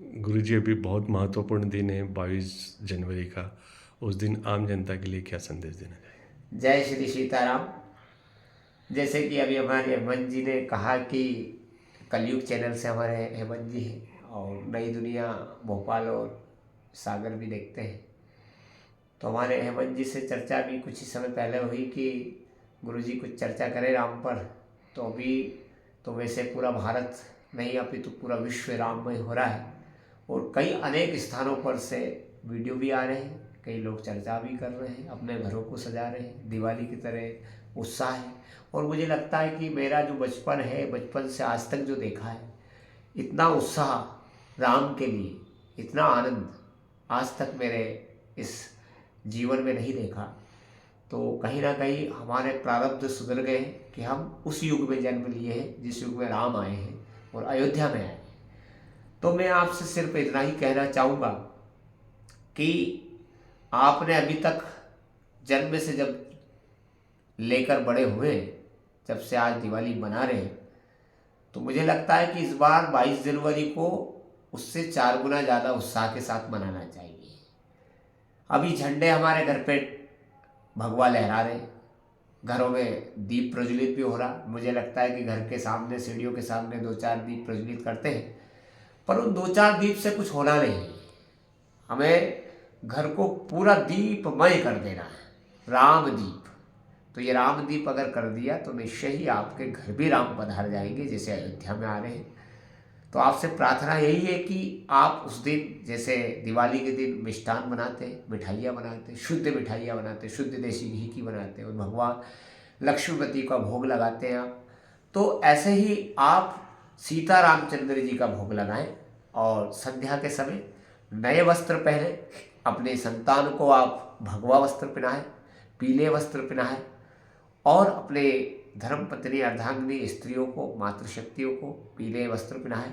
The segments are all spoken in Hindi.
गुरुजी, अभी बहुत महत्वपूर्ण दिन है 22 जनवरी का। उस दिन आम जनता के लिए क्या संदेश देना चाहिए? जय श्री सीताराम। जैसे कि अभी हमारे हेमंत जी ने कहा कि कलयुग चैनल से हमारे हेमंत जी हैं और नई दुनिया भोपाल और सागर भी देखते हैं। तो हमारे हेमंत जी से चर्चा भी कुछ ही समय पहले हुई कि गुरुजी कुछ चर्चा करें राम पर। तो अभी तो वैसे पूरा भारत नहीं अपितु पूरा विश्व राममय हो रहा है और कई अनेक स्थानों पर से वीडियो भी आ रहे हैं, कई लोग चर्चा भी कर रहे हैं, अपने घरों को सजा रहे हैं, दिवाली की तरह उत्साह है। और मुझे लगता है कि मेरा जो बचपन है, बचपन से आज तक जो देखा है, इतना उत्साह राम के लिए, इतना आनंद आज तक मेरे इस जीवन में नहीं देखा। तो कहीं ना कहीं हमारे प्रारब्ध सुधर गए कि हम उस युग में जन्म लिए हैं जिस युग में राम आए हैं और अयोध्या में आए हैं। तो मैं आपसे सिर्फ इतना ही कहना चाहूँगा कि आपने अभी तक जन्म से जब लेकर बड़े हुए, जब से आज दिवाली मना रहे हैं, तो मुझे लगता है कि इस बार 22 जनवरी को उससे 4 गुना ज़्यादा उत्साह के साथ मनाना चाहिए। अभी झंडे हमारे घर पे भगवा लहरा रहे, घरों में दीप प्रज्वलित भी हो रहा। मुझे लगता है कि घर के सामने, सीढ़ियों के सामने 2-4 दीप प्रज्वलित करते हैं, पर उन 2-4 दीप से कुछ होना नहीं। हमें घर को पूरा दीपमय कर देना है, राम दीप। तो ये राम दीप अगर कर दिया तो निश्चय ही आपके घर भी राम पधार जाएंगे, जैसे अयोध्या में आ रहे हैं। तो आपसे प्रार्थना यही है कि आप उस दिन, जैसे दिवाली के दिन मिष्ठान बनाते, मिठाइयाँ बनाते, शुद्ध मिठाइयाँ बनाते, शुद्ध देसी घी की बनाते और भगवान लक्ष्मीपति का भोग लगाते हैं आप, तो ऐसे ही आप सीता रामचंद्र जी का भोग लगाएं और संध्या के समय नए वस्त्र पहने, अपने संतान को आप भगवा वस्त्र पहनाएं, पीले वस्त्र पहनाएं और अपने धर्मपत्नी अर्धांगिनी स्त्रियों को, मातृशक्तियों को पीले वस्त्र पहनाएं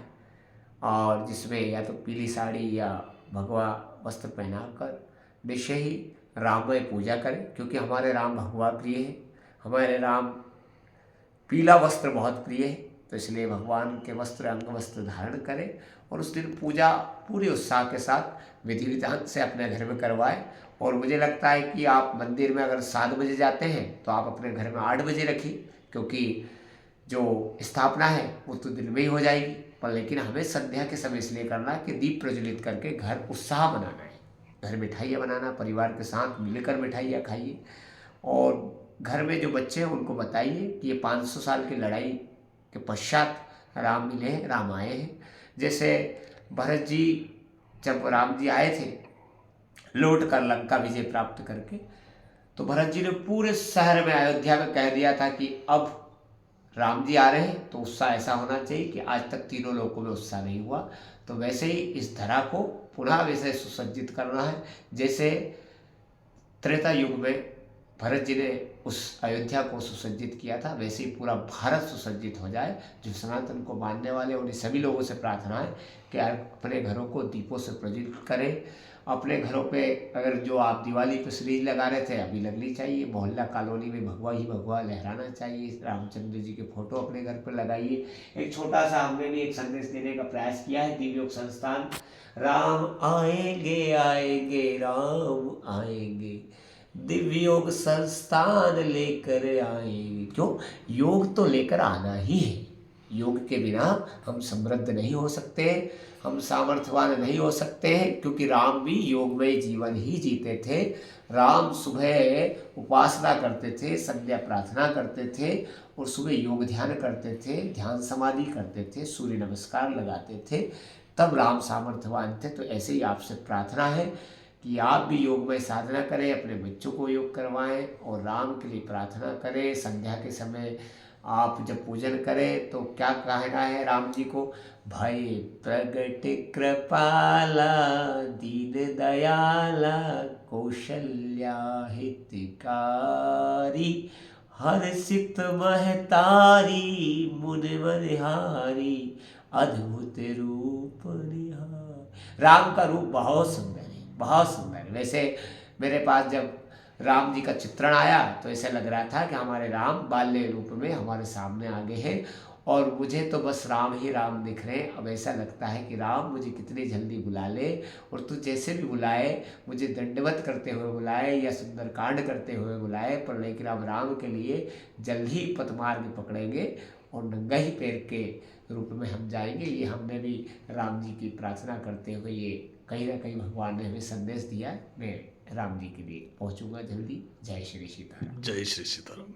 और जिसमें या तो पीली साड़ी या भगवा वस्त्र पहनाकर निश्चय ही राममय पूजा करें, क्योंकि हमारे राम भगवा प्रिय है, हमारे राम पीला वस्त्र बहुत प्रिय है। तो इसलिए भगवान के वस्त्र, अंग वस्त्र धारण करें और उस दिन पूजा पूरे उत्साह के साथ विधि विधान से अपने घर में करवाएं। और मुझे लगता है कि आप मंदिर में अगर 7 बजे जाते हैं तो आप अपने घर में 8 बजे रखिए, क्योंकि जो स्थापना है वो तो दिन में ही हो जाएगी। पर लेकिन हमें संध्या के समय इसलिए करना है कि दीप प्रज्वलित करके घर उत्साह बनाना है, घर मिठाइयाँ बनाना, परिवार के साथ मिलकर मिठाइयाँ खाइए और घर में जो बच्चे हैं उनको बताइए कि ये 500 साल की लड़ाई के पश्चात राम मिले हैं, राम आए हैं। जैसे भरत जी, जब राम जी आए थे लौट कर लंका विजय प्राप्त करके, तो भरत जी ने पूरे शहर में, अयोध्या में कह दिया था कि अब राम जी आ रहे हैं। तो उत्साह ऐसा होना चाहिए कि आज तक तीनों लोगों में उत्साह नहीं हुआ। तो वैसे ही इस धरा को पुनः वैसे सुसज्जित करना है, जैसे त्रेता युग में भरत जी ने उस अयोध्या को सुसज्जित किया था, वैसे ही पूरा भारत सुसज्जित हो जाए। जो सनातन को मानने वाले उन्हें सभी लोगों से प्रार्थना है कि अपने घरों को दीपों से प्रज्वलित करें। अपने घरों पे अगर जो आप दिवाली पे सीरीज लगा रहे थे, अभी लगनी चाहिए। मोहल्ला कॉलोनी में भगवा ही भगवा लहराना चाहिए। रामचंद्र जी के फोटो अपने घर पर लगाइए। एक छोटा सा हमने भी एक संदेश देने का प्रयास किया है, दिव्योग संस्थान, राम आएंगे आएंगे राम आएंगे, दिव्य योग संस्थान लेकर आएंगे। क्यों? योग तो लेकर आना ही है। योग के बिना हम समृद्ध नहीं हो सकते, हम सामर्थ्यवान नहीं हो सकते हैं, क्योंकि राम भी योगमय जीवन ही जीते थे। राम सुबह उपासना करते थे, संध्या प्रार्थना करते थे और सुबह योग ध्यान करते थे, ध्यान समाधि करते थे, सूर्य नमस्कार लगाते थे, तब राम सामर्थ्यवान थे। तो ऐसे ही आपसे प्रार्थना है कि आप भी योग में साधना करें, अपने बच्चों को योग करवाएं और राम के लिए प्रार्थना करें। संध्या के समय आप जब पूजन करें तो क्या कहना है राम जी को? भय प्रगट कृपाला, दीन दयाला, कौशल्या हितकारी, हर्षित महतारी, मुनिवरहारी, अद्भुत रूप निहार। राम का रूप बहुत सुंदर है, बहुत सुंदर है। वैसे मेरे पास जब राम जी का चित्रण आया तो ऐसा लग रहा था कि हमारे राम बाल्य रूप में हमारे सामने आ गए हैं और मुझे तो बस राम ही राम दिख रहे हैं। अब ऐसा लगता है कि राम मुझे कितनी जल्दी बुला ले, और तू जैसे भी बुलाए, मुझे दंडवत करते हुए बुलाए या सुंदरकांड करते हुए बुलाए, पर लेकिन अब राम के लिए जल्द ही पथमार्ग पकड़ेंगे और नंगा ही पैर के रूप में हम जाएंगे। ये हमने भी राम जी की प्रार्थना करते हुए ये कहीं ना कहीं भगवान ने हमें संदेश दिया। मैं राम जी के लिए पहुंचूंगा जल्दी। जय श्री सीताराम। जय श्री सीताराम।